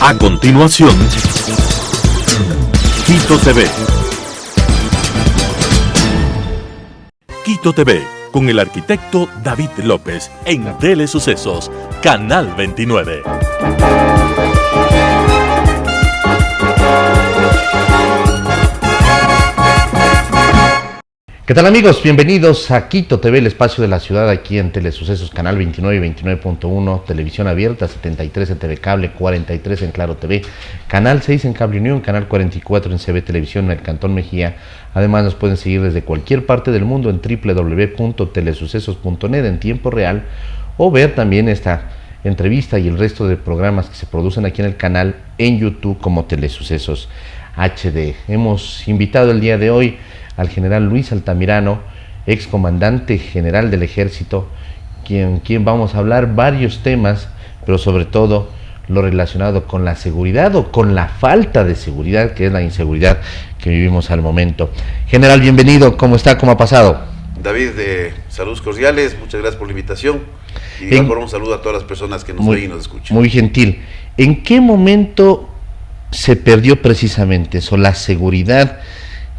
A continuación, Quito TV. Quito TV, con el arquitecto David López, en Telesucesos, Canal 29. ¿Qué tal, amigos? Bienvenidos a Quito TV, el espacio de la ciudad, aquí en Telesucesos, Canal 29 y 29.1, televisión abierta, 73 en TV Cable, 43 en Claro TV, Canal 6 en Cable Unión, Canal 44 en CB Televisión en el Cantón Mejía. Además nos pueden seguir desde cualquier parte del mundo en www.telesucesos.net en tiempo real, o ver también esta entrevista y el resto de programas que se producen aquí en el canal en YouTube como Telesucesos HD. Hemos invitado el día de hoy al general Luis Altamirano, ex comandante general del Ejército, quien vamos a hablar varios temas, pero sobre todo lo relacionado con la seguridad o con la falta de seguridad, que es la inseguridad que vivimos al momento. General, bienvenido, ¿cómo está? ¿Cómo ha pasado? David, saludos cordiales, muchas gracias por la invitación y un saludo a todas las personas que nos ven y nos escuchan. Muy gentil. ¿En qué momento se perdió precisamente eso, la seguridad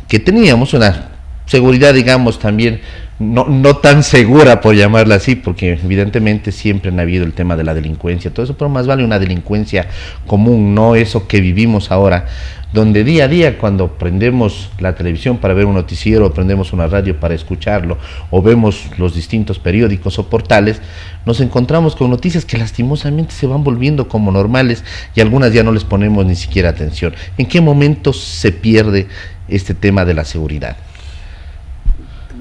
que teníamos, una seguridad, digamos, también no tan segura, por llamarla así, porque evidentemente siempre han habido el tema de la delincuencia, todo eso, pero más vale una delincuencia común, no eso que vivimos ahora, donde día a día, cuando prendemos la televisión para ver un noticiero, o prendemos una radio para escucharlo, o vemos los distintos periódicos o portales, nos encontramos con noticias que lastimosamente se van volviendo como normales y algunas ya no les ponemos ni siquiera atención. ¿En qué momento se pierde este tema de la seguridad?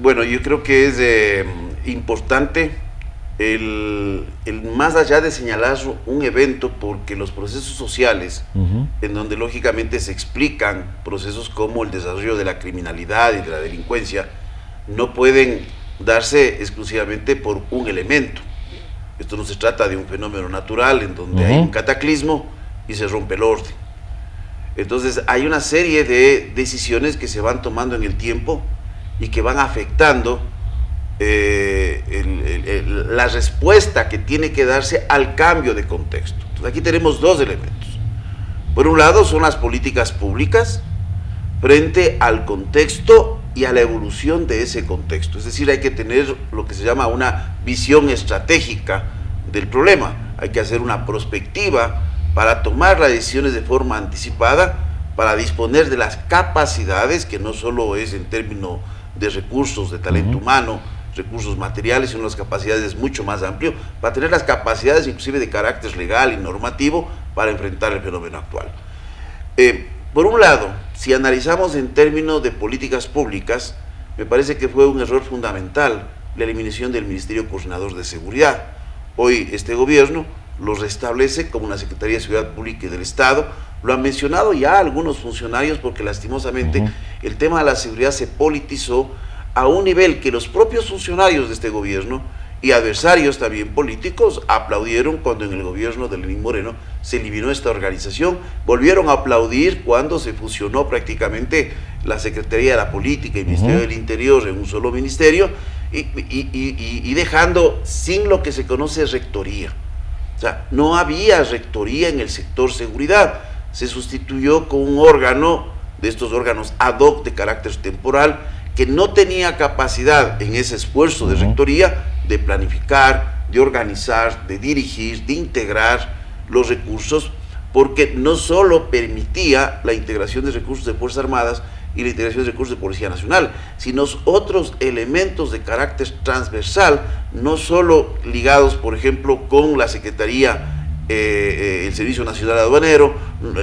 Bueno, yo creo que es importante el más allá de señalar un evento, porque los procesos sociales, en donde lógicamente se explican procesos como el desarrollo de la criminalidad y de la delincuencia, no pueden darse exclusivamente por un elemento. Esto no se trata de un fenómeno natural en donde hay un cataclismo y se rompe el orden. Entonces hay una serie de decisiones que se van tomando en el tiempo y que van afectando la respuesta que tiene que darse al cambio de contexto. Entonces aquí tenemos dos elementos. Por un lado son las políticas públicas frente al contexto y a la evolución de ese contexto. Es decir, hay que tener lo que se llama una visión estratégica del problema. Hay que hacer una prospectiva para tomar las decisiones de forma anticipada, para disponer de las capacidades, que no solo es en términos de recursos, de talento humano, recursos materiales, sino las capacidades es mucho más amplio, para tener las capacidades inclusive de carácter legal y normativo para enfrentar el fenómeno actual. Por un lado, si analizamos en términos de políticas públicas, me parece que fue un error fundamental la eliminación del Ministerio Coordinador de Seguridad. Hoy este gobierno lo restablece como una Secretaría de Seguridad Pública y del Estado. Lo han mencionado ya algunos funcionarios, porque lastimosamente el tema de la seguridad se politizó a un nivel que los propios funcionarios de este gobierno y adversarios también políticos aplaudieron cuando en el gobierno de Lenín Moreno se eliminó esta organización, volvieron a aplaudir cuando se fusionó prácticamente la Secretaría de la Política y el Ministerio del Interior en un solo ministerio y dejando sin lo que se conoce rectoría. O sea, no había rectoría en el sector seguridad, se sustituyó con un órgano, de estos órganos ad hoc de carácter temporal, que no tenía capacidad en ese esfuerzo de rectoría de planificar, de organizar, de dirigir, de integrar los recursos, porque no solo permitía la integración de recursos de Fuerzas Armadas y la integración de recursos de Policía Nacional, sino otros elementos de carácter transversal, no solo ligados, por ejemplo, con la Secretaría, el Servicio Nacional Aduanero,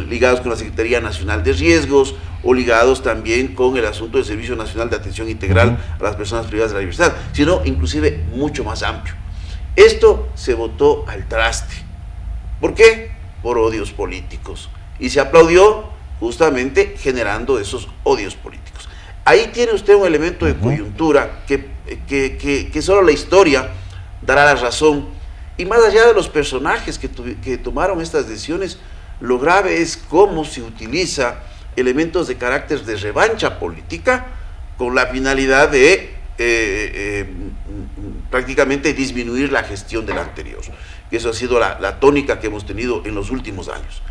ligados con la Secretaría Nacional de Riesgos, o ligados también con el asunto del Servicio Nacional de Atención Integral a las Personas Privadas de la Libertad, sino inclusive mucho más amplio. Esto se botó al traste. ¿Por qué? Por odios políticos. Y se aplaudió justamente generando esos odios políticos. Ahí tiene usted un elemento de coyuntura que solo la historia dará la razón. Y más allá de los personajes que tomaron estas decisiones, lo grave es cómo se utiliza elementos de carácter de revancha política con la finalidad de prácticamente disminuir la gestión del anterior. Y eso ha sido la tónica que hemos tenido en los últimos años.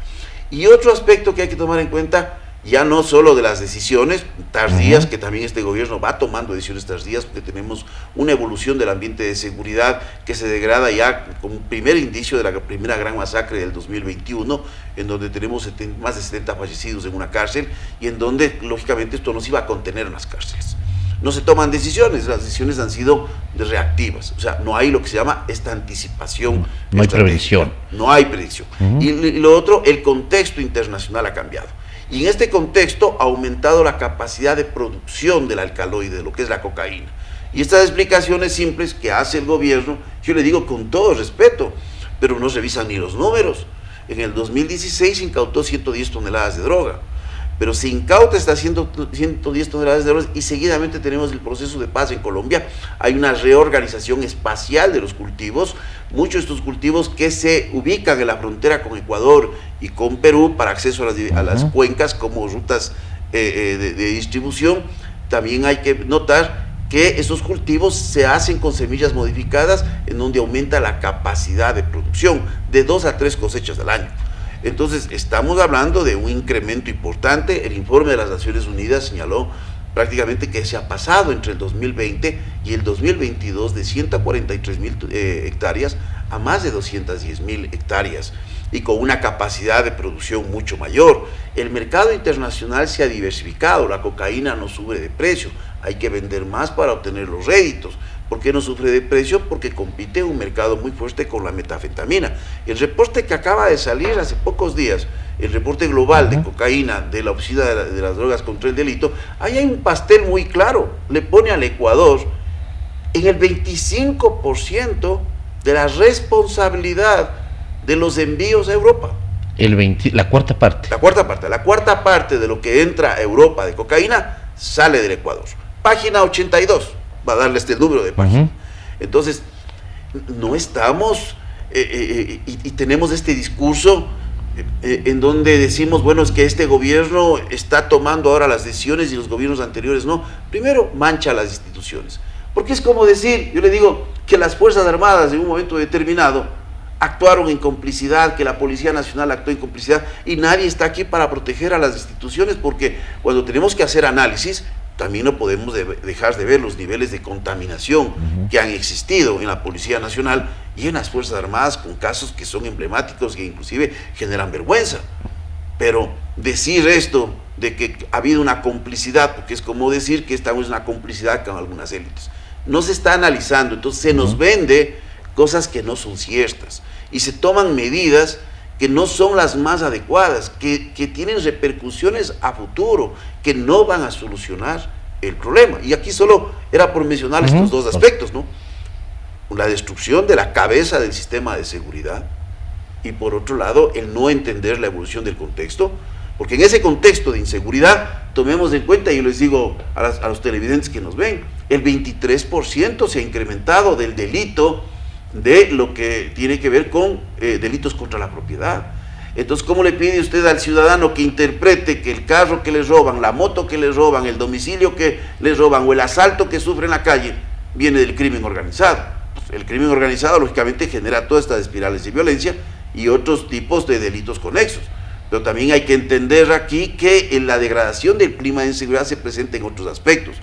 Y otro aspecto que hay que tomar en cuenta, ya no solo de las decisiones tardías, que también este gobierno va tomando decisiones tardías, porque tenemos una evolución del ambiente de seguridad que se degrada ya con un primer indicio de la primera gran masacre del 2021, en donde tenemos más de 70 fallecidos en una cárcel, y en donde lógicamente esto nos iba a contener en las cárceles. No se toman decisiones, las decisiones han sido reactivas, o sea, no hay lo que se llama esta anticipación. No hay prevención. No hay predicción. Y lo otro, el contexto internacional ha cambiado. Y en este contexto ha aumentado la capacidad de producción del alcaloide, de lo que es la cocaína. Y estas explicaciones simples que hace el gobierno, yo le digo con todo respeto, pero no revisan ni los números. En el 2016 se incautó 110 toneladas de droga, pero se incauta estas 110 toneladas de drogas y seguidamente tenemos el proceso de paz en Colombia. Hay una reorganización espacial de los cultivos, muchos de estos cultivos que se ubican en la frontera con Ecuador y con Perú para acceso a las cuencas como rutas de distribución. También hay que notar que esos cultivos se hacen con semillas modificadas, en donde aumenta la capacidad de producción de 2 a 3 cosechas al año. Entonces, estamos hablando de un incremento importante. El informe de las Naciones Unidas señaló prácticamente que se ha pasado entre el 2020 y el 2022 de 143.000 hectáreas a más de 210.000 hectáreas, y con una capacidad de producción mucho mayor. El mercado internacional se ha diversificado, la cocaína no sube de precio, hay que vender más para obtener los réditos. ¿Por qué no sufre de precio? Porque compite en un mercado muy fuerte con la metanfetamina. El reporte que acaba de salir hace pocos días, el reporte global de cocaína de la Oficina de las Drogas contra el Delito, ahí hay un pastel muy claro, le pone al Ecuador en el 25% de la responsabilidad de los envíos a Europa. La cuarta parte. La cuarta parte de lo que entra a Europa de cocaína sale del Ecuador. Página 82. Va a darle este número de página. Entonces, no estamos, y tenemos este discurso en donde decimos, bueno, es que este gobierno está tomando ahora las decisiones y los gobiernos anteriores no. Primero, mancha las instituciones. Porque es como decir, yo le digo, que las Fuerzas Armadas en un momento determinado actuaron en complicidad, que la Policía Nacional actuó en complicidad, y nadie está aquí para proteger a las instituciones, porque cuando tenemos que hacer análisis, también no podemos dejar de ver los niveles de contaminación que han existido en la Policía Nacional y en las Fuerzas Armadas, con casos que son emblemáticos, que inclusive generan vergüenza. Pero decir esto de que ha habido una complicidad, porque es como decir que estamos en una complicidad con algunas élites, no se está analizando. Entonces se nos vende cosas que no son ciertas y se toman medidas que no son las más adecuadas, que tienen repercusiones a futuro, que no van a solucionar el problema. Y aquí solo era por mencionar estos dos aspectos, ¿no? La destrucción de la cabeza del sistema de seguridad, y por otro lado, el no entender la evolución del contexto, porque en ese contexto de inseguridad, tomemos en cuenta, y yo les digo a los televidentes que nos ven, el 23% se ha incrementado del delito de lo que tiene que ver con delitos contra la propiedad. Entonces, ¿cómo le pide usted al ciudadano que interprete que el carro que le roban, la moto que le roban, el domicilio que le roban o el asalto que sufre en la calle viene del crimen organizado? Pues el crimen organizado lógicamente genera todas estas espirales de violencia y otros tipos de delitos conexos. Pero también hay que entender aquí que la degradación del clima de inseguridad se presenta en otros aspectos.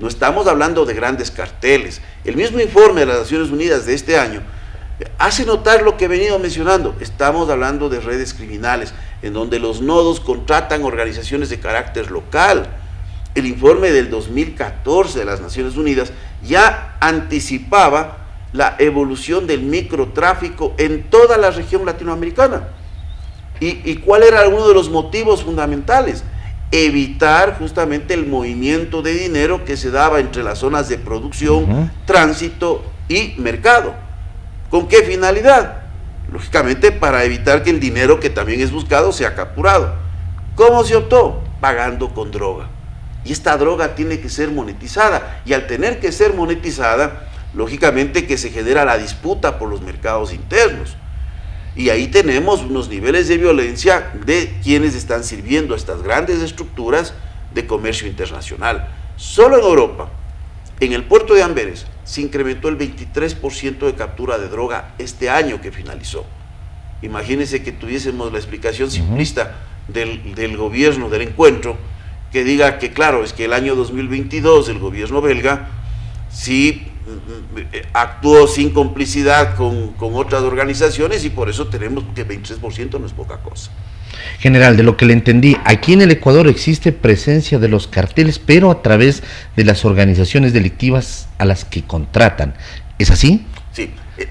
No estamos hablando de grandes carteles. El mismo informe de las Naciones Unidas de este año hace notar lo que he venido mencionando. Estamos hablando de redes criminales, en donde los nodos contratan organizaciones de carácter local. El informe del 2014 de las Naciones Unidas ya anticipaba la evolución del microtráfico en toda la región latinoamericana. ¿Y cuál era uno de los motivos fundamentales? Evitar justamente el movimiento de dinero que se daba entre las zonas de producción, tránsito y mercado. ¿Con qué finalidad? Lógicamente para evitar que el dinero que también es buscado sea capturado. ¿Cómo se optó? Pagando con droga. Y esta droga tiene que ser monetizada, y al tener que ser monetizada, lógicamente que se genera la disputa por los mercados internos. Y ahí tenemos unos niveles de violencia de quienes están sirviendo a estas grandes estructuras de comercio internacional. Solo en Europa, en el puerto de Amberes, se incrementó el 23% de captura de droga este año que finalizó. Imagínense que tuviésemos la explicación simplista del gobierno del encuentro, que diga que claro, es que el año 2022 el gobierno belga sí actuó sin complicidad con otras organizaciones y por eso tenemos que 23% no es poca cosa. General, de lo que le entendí, aquí en el Ecuador existe presencia de los carteles, pero a través de las organizaciones delictivas a las que contratan. ¿Es así? Sí,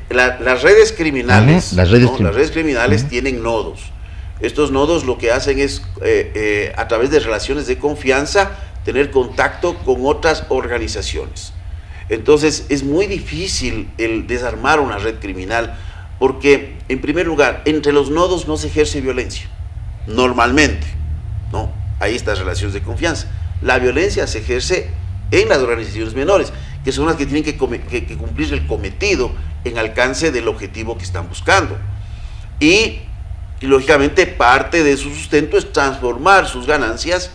las redes criminales, las redes criminales tienen nodos. Estos nodos lo que hacen es, a través de relaciones de confianza, tener contacto con otras organizaciones. Entonces, es muy difícil el desarmar una red criminal, porque, en primer lugar, entre los nodos no se ejerce violencia, normalmente, ¿no? Hay estas relaciones de confianza. La violencia se ejerce en las organizaciones menores, que son las que tienen que cumplir el cometido en alcance del objetivo que están buscando. Y lógicamente parte de su sustento es transformar sus ganancias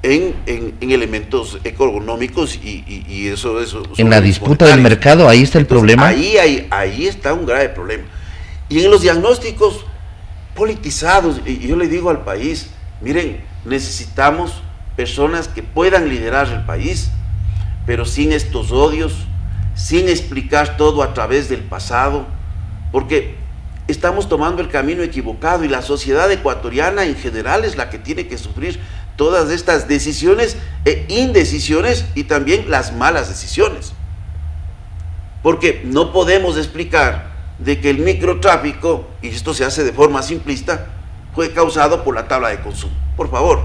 en elementos económicos y eso en la disputa del mercado, ahí está el problema. Ahí está un grave problema. Y en los diagnósticos politizados, y yo le digo al país, miren, necesitamos personas que puedan liderar el país, pero sin estos odios, sin explicar todo a través del pasado, porque estamos tomando el camino equivocado y la sociedad ecuatoriana en general es la que tiene que sufrir todas estas decisiones e indecisiones y también las malas decisiones. Porque no podemos explicar de que el microtráfico, y esto se hace de forma simplista, fue causado por la tabla de consumo. Por favor,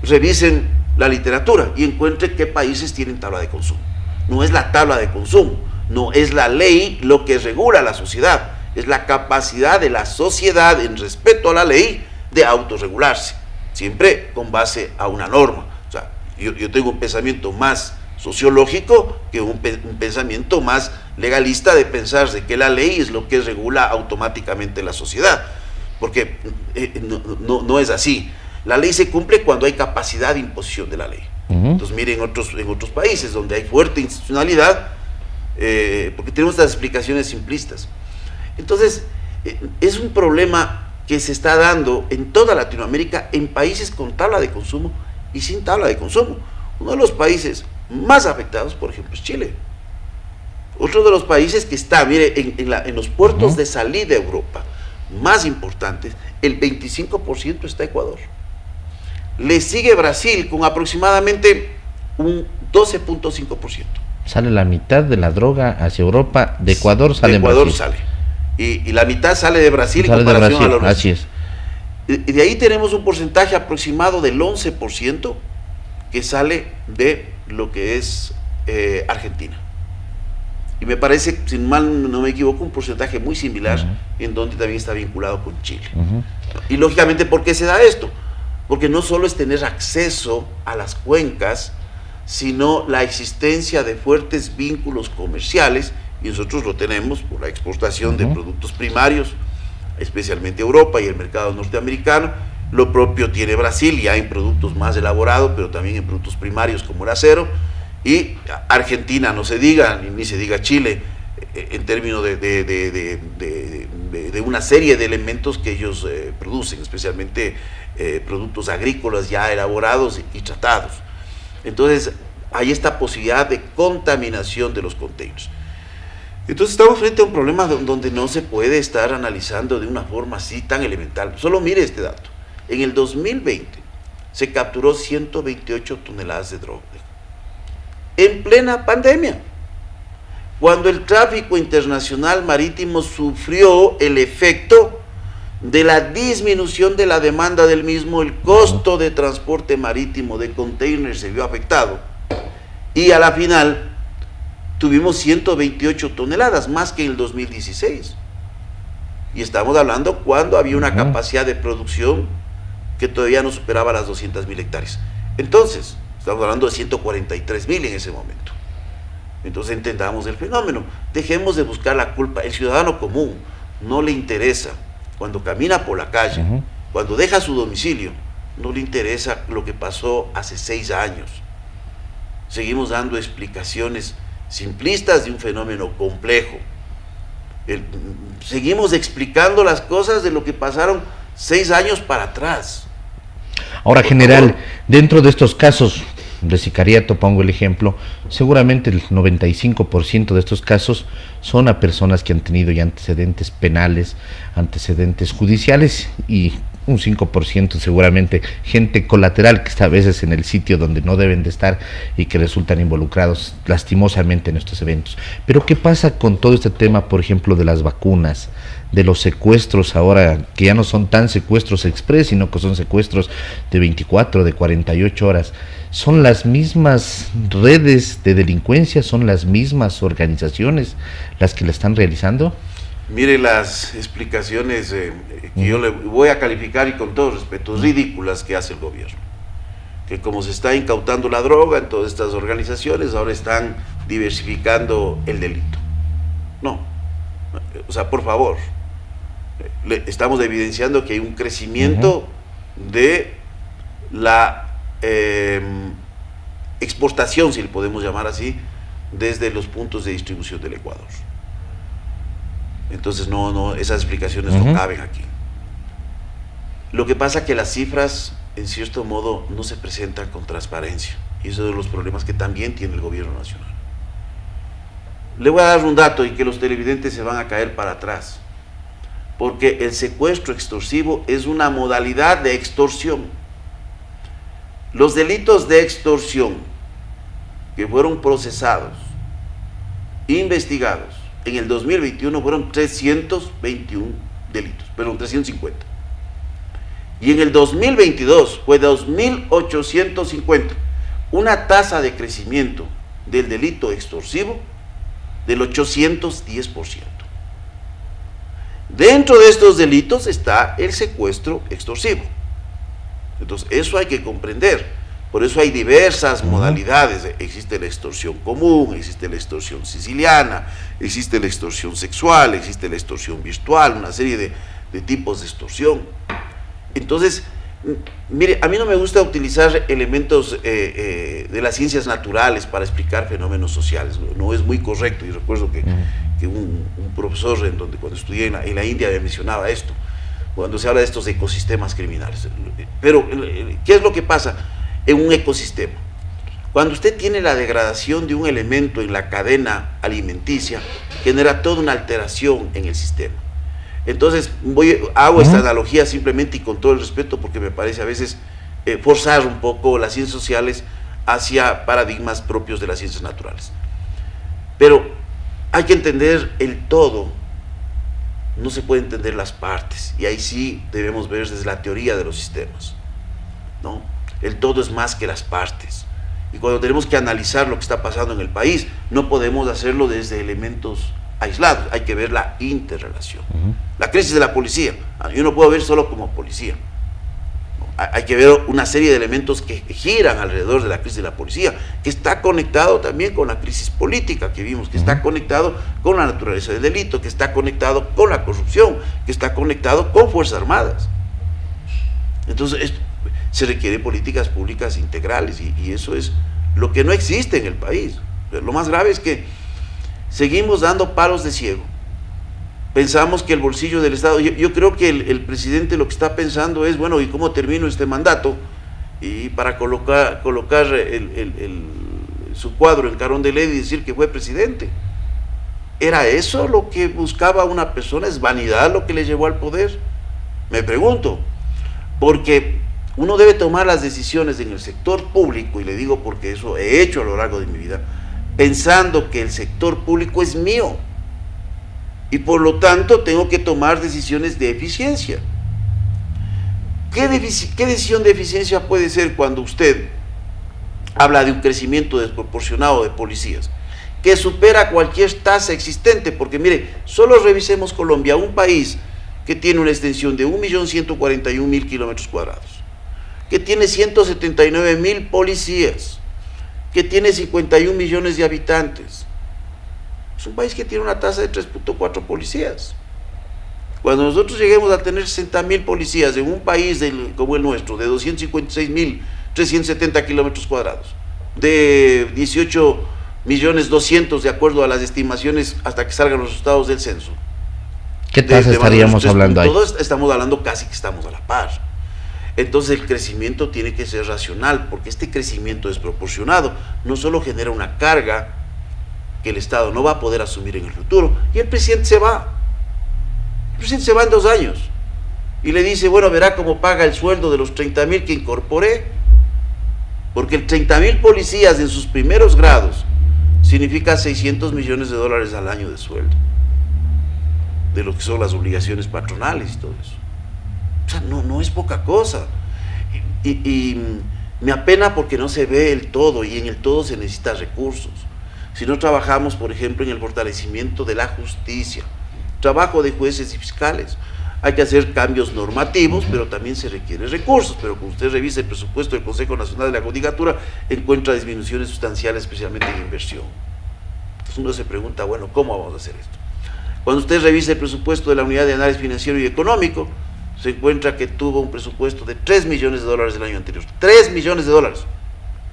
revisen la literatura y encuentren qué países tienen tabla de consumo. No es la tabla de consumo, no es la ley lo que regula la sociedad, es la capacidad de la sociedad en respeto a la ley de autorregularse, siempre con base a una norma. O sea, yo tengo un pensamiento más sociológico que un pensamiento más legalista de pensar de que la ley es lo que regula automáticamente la sociedad, porque no es así. La ley se cumple cuando hay capacidad de imposición de la ley. Entonces miren en otros países donde hay fuerte institucionalidad, porque tenemos estas explicaciones simplistas. Entonces es un problema que se está dando en toda Latinoamérica, en países con tabla de consumo y sin tabla de consumo. Uno de los países más afectados, por ejemplo, es Chile. Otro de los países que está, mire, en los puertos de salida de Europa más importantes, el 25% está Ecuador. Le sigue Brasil con aproximadamente un 12.5%. Sale la mitad de la droga hacia Europa, de Ecuador sale de Ecuador Brasil. Sale. Y la mitad sale de Brasil sale en comparación de Brasil, a lo así es. Y de ahí tenemos un porcentaje aproximado del 11% que sale de lo que es Argentina. Y me parece, si mal no me equivoco, un porcentaje muy similar en donde también está vinculado con Chile. Y lógicamente, ¿por qué se da esto? Porque no solo es tener acceso a las cuencas, sino la existencia de fuertes vínculos comerciales, y nosotros lo tenemos por la exportación de productos primarios, especialmente Europa y el mercado norteamericano. Lo propio tiene Brasil, ya en productos más elaborados, pero también en productos primarios como el acero, y Argentina, no se diga, ni se diga Chile, en términos de una serie de elementos que ellos producen, especialmente productos agrícolas ya elaborados y tratados. Entonces, hay esta posibilidad de contaminación de los containers. Entonces, estamos frente a un problema donde no se puede estar analizando de una forma así tan elemental. Solo mire este dato. En el 2020 se capturó 128 toneladas de droga, en plena pandemia, cuando el tráfico internacional marítimo sufrió el efecto de la disminución de la demanda del mismo, el costo de transporte marítimo de containers se vio afectado, y a la final tuvimos 128 toneladas, más que en el 2016. Y estamos hablando cuando había una capacidad de producción que todavía no superaba las 200.000 hectáreas. Entonces, estamos hablando de 143.000 en ese momento. Entonces entendamos el fenómeno. Dejemos de buscar la culpa. El ciudadano común no le interesa, cuando camina por la calle, cuando deja su domicilio, no le interesa lo que pasó hace 6 años. Seguimos dando explicaciones simplistas de un fenómeno complejo. seguimos explicando las cosas de lo que pasaron 6 años para atrás. Ahora, general, dentro de estos casos de sicariato, pongo el ejemplo, seguramente el 95% de estos casos son a personas que han tenido ya antecedentes penales, antecedentes judiciales, y un 5% seguramente gente colateral que está a veces en el sitio donde no deben de estar y que resultan involucrados lastimosamente en estos eventos. Pero ¿qué pasa con todo este tema, por ejemplo, de las vacunas, de los secuestros ahora, que ya no son tan secuestros express, sino que son secuestros de 24, de 48 horas? ¿Son las mismas redes de delincuencia, son las mismas organizaciones las que la están realizando? Mire las explicaciones que yo le voy a calificar, y con todo respeto, ridículas, que hace el gobierno. Que como se está incautando la droga en todas estas organizaciones, ahora están diversificando el delito. No, o sea, por favor, estamos evidenciando que hay un crecimiento de la exportación, si le podemos llamar así, desde los puntos de distribución del Ecuador. Entonces no, esas explicaciones no caben aquí. Lo que pasa es que las cifras, en cierto modo, no se presentan con transparencia, y eso es uno de los problemas que también tiene el gobierno nacional. Le voy a dar un dato y que los televidentes se van a caer para atrás, porque el secuestro extorsivo es una modalidad de extorsión. Los delitos de extorsión que fueron procesados, investigados en el 2021, fueron 321 delitos, perdón, 350. Y en el 2022 fue 2.850, una tasa de crecimiento del delito extorsivo del 810%. Dentro de estos delitos está el secuestro extorsivo. Entonces, eso hay que comprender. Por eso hay diversas modalidades. Existe la extorsión común, existe la extorsión siciliana, existe la extorsión sexual, existe la extorsión virtual, una serie de tipos de extorsión. Entonces, mire, a mí no me gusta utilizar elementos de las ciencias naturales para explicar fenómenos sociales. No es muy correcto. Y recuerdo que un profesor cuando estudié en la India me mencionaba esto, cuando se habla de estos ecosistemas criminales. Pero, ¿qué es lo que pasa en un ecosistema? Cuando usted tiene la degradación de un elemento en la cadena alimenticia, genera toda una alteración en el sistema. Entonces, hago esta analogía simplemente y con todo el respeto, porque me parece a veces forzar un poco las ciencias sociales hacia paradigmas propios de las ciencias naturales. Pero hay que entender el todo, no se puede entender las partes, y ahí sí debemos ver desde la teoría de los sistemas, ¿no? El todo es más que las partes, y cuando tenemos que analizar lo que está pasando en el país, no podemos hacerlo desde elementos aislados, hay que ver la interrelación. La crisis de la policía, yo no puedo ver solo como policía, hay que ver una serie de elementos que giran alrededor de la crisis de la policía, que está conectado también con la crisis política que vimos, que está conectado con la naturaleza del delito, que está conectado con la corrupción, que está conectado con Fuerzas Armadas. Entonces, se requieren políticas públicas integrales, y eso es lo que no existe en el país. Lo más grave es que seguimos dando palos de ciego. Pensamos que el bolsillo del Estado, yo creo que el presidente lo que está pensando es, bueno, ¿y cómo termino este mandato? Y para colocar su cuadro en Carón de Ley y decir que fue presidente. ¿Era eso lo que buscaba una persona? ¿Es vanidad lo que le llevó al poder? Me pregunto, porque uno debe tomar las decisiones en el sector público, y le digo porque eso he hecho a lo largo de mi vida, pensando que el sector público es mío, y por lo tanto tengo que tomar decisiones de eficiencia. ¿Qué decisión de eficiencia puede ser cuando usted habla de un crecimiento desproporcionado de policías, que supera cualquier tasa existente? Porque mire, solo revisemos Colombia, un país que tiene una extensión de 1.141.000 kilómetros cuadrados, que tiene 179.000 policías, que tiene 51 millones de habitantes. Es un país que tiene una tasa de 3.4 policías. Cuando nosotros lleguemos a tener 60.000 policías en un país como el nuestro, de 256.370 kilómetros cuadrados, de 18.200.000 de acuerdo a las estimaciones hasta que salgan los resultados del censo, ¿Qué tasa estaríamos hablando ahí? Todos estamos hablando casi que estamos a la par. Entonces el crecimiento tiene que ser racional, porque este crecimiento desproporcionado no solo genera una carga que el Estado no va a poder asumir en el futuro, y el presidente se va. El presidente se va en 2 años y le dice, bueno, verá cómo paga el sueldo de los 30.000 que incorporé, porque el 30.000 policías en sus primeros grados significa $600 millones al año de sueldo, de lo que son las obligaciones patronales y todo eso. O sea, no es poca cosa. Y me apena porque no se ve el todo, y en el todo se necesitan recursos. Si no trabajamos, por ejemplo, en el fortalecimiento de la justicia, trabajo de jueces y fiscales, hay que hacer cambios normativos, pero también se requieren recursos. Pero cuando usted revisa el presupuesto del Consejo Nacional de la Judicatura, encuentra disminuciones sustanciales, especialmente en inversión. Entonces uno se pregunta, bueno, ¿cómo vamos a hacer esto? Cuando usted revisa el presupuesto de la Unidad de Análisis Financiero y Económico, se encuentra que tuvo un presupuesto de $3 millones el año anterior. $3 millones,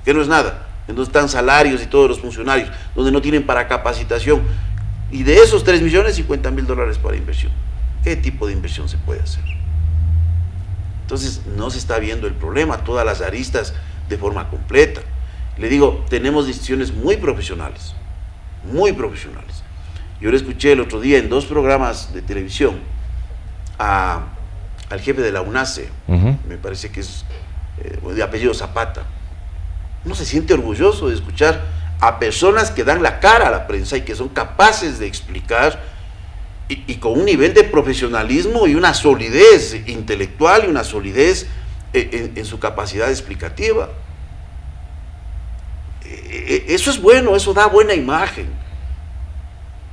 que no es nada, en donde están salarios y todos los funcionarios, donde no tienen para capacitación, y de esos 3 millones, $50.000 para inversión. ¿Qué tipo de inversión se puede hacer? Entonces no se está viendo el problema, todas las aristas de forma completa. Le digo, tenemos decisiones muy profesionales, muy profesionales. Yo le escuché el otro día en 2 programas de televisión al jefe de la UNACE, me parece que es de apellido Zapata. Uno se siente orgulloso de escuchar a personas que dan la cara a la prensa y que son capaces de explicar, y con un nivel de profesionalismo y una solidez intelectual y una solidez en su capacidad explicativa. Eso es bueno, eso da buena imagen.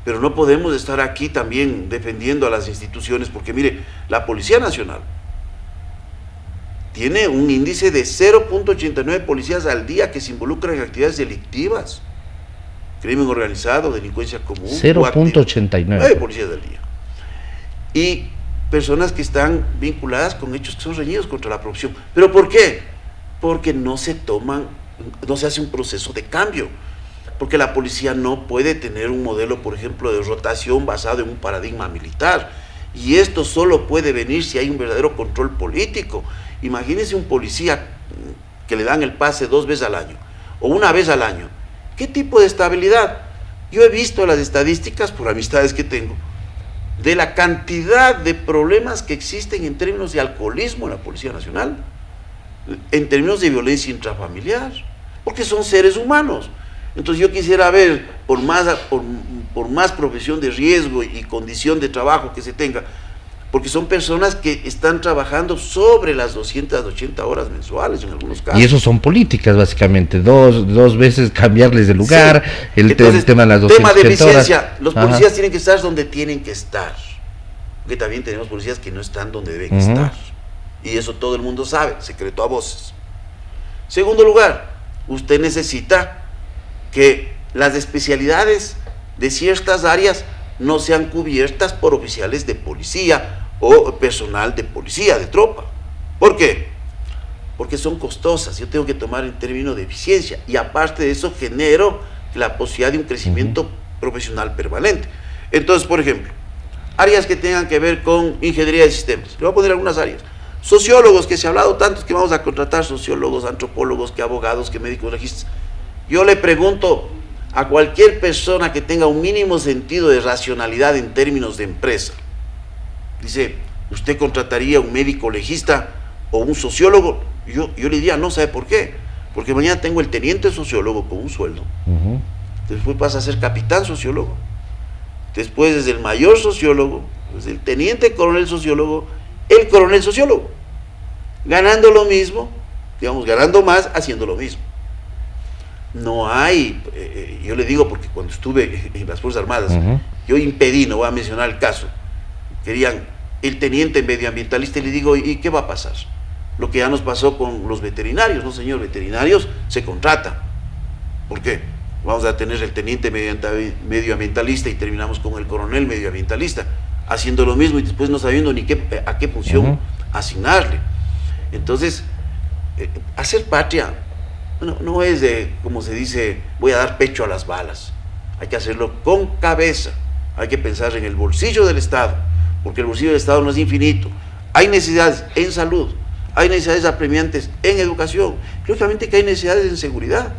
Pero no podemos estar aquí también defendiendo a las instituciones, porque mire, la Policía Nacional tiene un índice de 0.89 policías al día que se involucran en actividades delictivas, crimen organizado, delincuencia común. 0.89 policías al día. Y personas que están vinculadas con hechos que son reñidos contra la profesión. ¿Pero por qué? Porque no se hace un proceso de cambio. Porque la policía no puede tener un modelo, por ejemplo, de rotación basado en un paradigma militar. Y esto solo puede venir si hay un verdadero control político. Imagínense un policía que le dan el pase 2 veces al año, o 1 vez al año. ¿Qué tipo de estabilidad? Yo he visto las estadísticas, por amistades que tengo, de la cantidad de problemas que existen en términos de alcoholismo en la Policía Nacional, en términos de violencia intrafamiliar, porque son seres humanos. Entonces yo quisiera ver, por más profesión de riesgo y condición de trabajo que se tenga, porque son personas que están trabajando sobre las 280 horas mensuales en algunos casos. Y eso son políticas, básicamente, dos veces cambiarles de lugar, sí. Entonces, el tema de las 280 tema de eficiencia, horas. Los policías tienen que estar donde tienen que estar, porque también tenemos policías que no están donde deben estar, y eso todo el mundo sabe, secreto a voces. Segundo lugar, usted necesita que las especialidades de ciertas áreas no sean cubiertas por oficiales de policía o personal de policía, de tropa. ¿Por qué? Porque son costosas, yo tengo que tomar en términos de eficiencia, y aparte de eso genero la posibilidad de un crecimiento profesional permanente. Entonces, por ejemplo, áreas que tengan que ver con ingeniería de sistemas, le voy a poner algunas áreas. Sociólogos, que se ha hablado tanto, que vamos a contratar sociólogos, antropólogos, que abogados, que médicos legistas. Yo le pregunto a cualquier persona que tenga un mínimo sentido de racionalidad en términos de empresa, dice, ¿usted contrataría un médico legista o un sociólogo? Yo le diría, no, ¿sabe por qué? Porque mañana tengo el teniente sociólogo con un sueldo, después pasa a ser capitán sociólogo, después es el mayor sociólogo, es el teniente coronel sociólogo, el coronel sociólogo, ganando lo mismo, digamos, ganando más, haciendo lo mismo. No hay, yo le digo porque cuando estuve en las Fuerzas Armadas, yo impedí, no voy a mencionar el caso, querían el teniente medioambientalista, y le digo, ¿y qué va a pasar? Lo que ya nos pasó con los veterinarios, no señor, veterinarios se contratan. ¿Por qué? Vamos a tener el teniente medioambientalista y terminamos con el coronel medioambientalista, haciendo lo mismo y después no sabiendo ni a qué función asignarle. Entonces, hacer patria no es de, como se dice, voy a dar pecho a las balas. Hay que hacerlo con cabeza, hay que pensar en el bolsillo del Estado, porque el bolsillo del Estado no es infinito. Hay necesidades en salud, hay necesidades apremiantes en educación, lógicamente que hay necesidades en seguridad,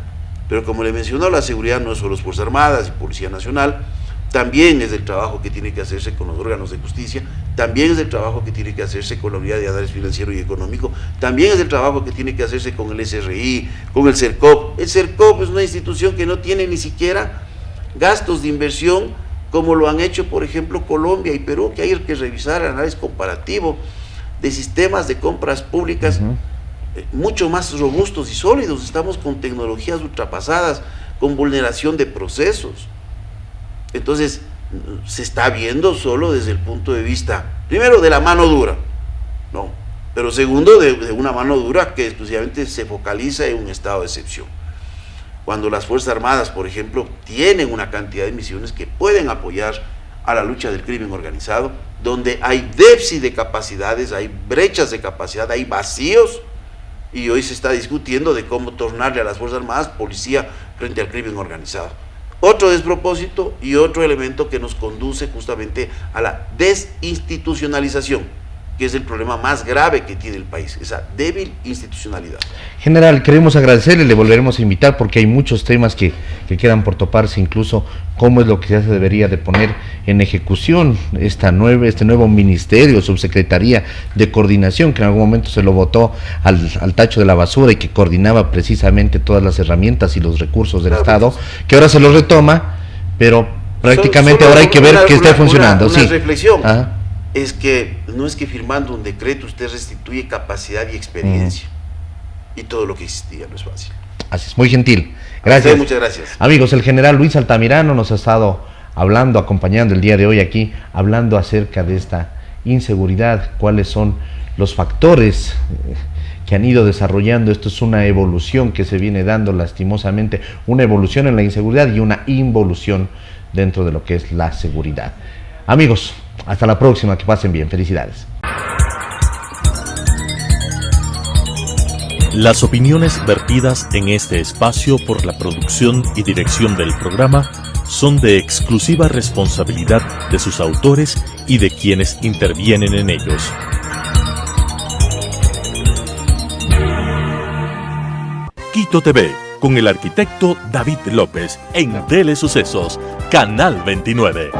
pero como le mencionó, la seguridad no es solo las Fuerzas Armadas y Policía Nacional, también es el trabajo que tiene que hacerse con los órganos de justicia, también es el trabajo que tiene que hacerse con la unidad de análisis financiero y económico, también es el trabajo que tiene que hacerse con el SRI, con el CERCOP. El CERCOP es una institución que no tiene ni siquiera gastos de inversión como lo han hecho, por ejemplo, Colombia y Perú, que hay que revisar el análisis comparativo de sistemas de compras públicas mucho más robustos y sólidos. Estamos con tecnologías ultrapasadas, con vulneración de procesos. Entonces, se está viendo solo desde el punto de vista, primero, de la mano dura, ¿no? Pero segundo, de una mano dura que exclusivamente se focaliza en un estado de excepción. Cuando las Fuerzas Armadas, por ejemplo, tienen una cantidad de misiones que pueden apoyar a la lucha del crimen organizado, donde hay déficit de capacidades, hay brechas de capacidad, hay vacíos, y hoy se está discutiendo de cómo tornarle a las Fuerzas Armadas policía frente al crimen organizado. Otro despropósito y otro elemento que nos conduce justamente a la desinstitucionalización, que es el problema más grave que tiene el país, esa débil institucionalidad. General, queremos agradecerle, le volveremos a invitar porque hay muchos temas que quedan por toparse, incluso cómo es lo que ya se debería de poner en ejecución este nuevo ministerio, subsecretaría de coordinación, que en algún momento se lo botó al tacho de la basura y que coordinaba precisamente todas las herramientas y los recursos del Estado, que ahora se los retoma, pero prácticamente ahora hay que ver que esté funcionando. Una sí. reflexión. Ajá. Es que no es que firmando un decreto usted restituye capacidad y experiencia, y todo lo que existía no es fácil. Así es, muy gentil. Gracias. Muchas gracias. Amigos, el general Luis Altamirano nos ha estado hablando, acompañando el día de hoy aquí, hablando acerca de esta inseguridad, cuáles son los factores que han ido desarrollando. Esto es una evolución que se viene dando lastimosamente, una evolución en la inseguridad y una involución dentro de lo que es la seguridad. Amigos, hasta la próxima, que pasen bien, felicidades. Las opiniones vertidas en este espacio por la producción y dirección del programa son de exclusiva responsabilidad de sus autores y de quienes intervienen en ellos. Quito TV, con el arquitecto David López, en Telesucesos, Canal 29.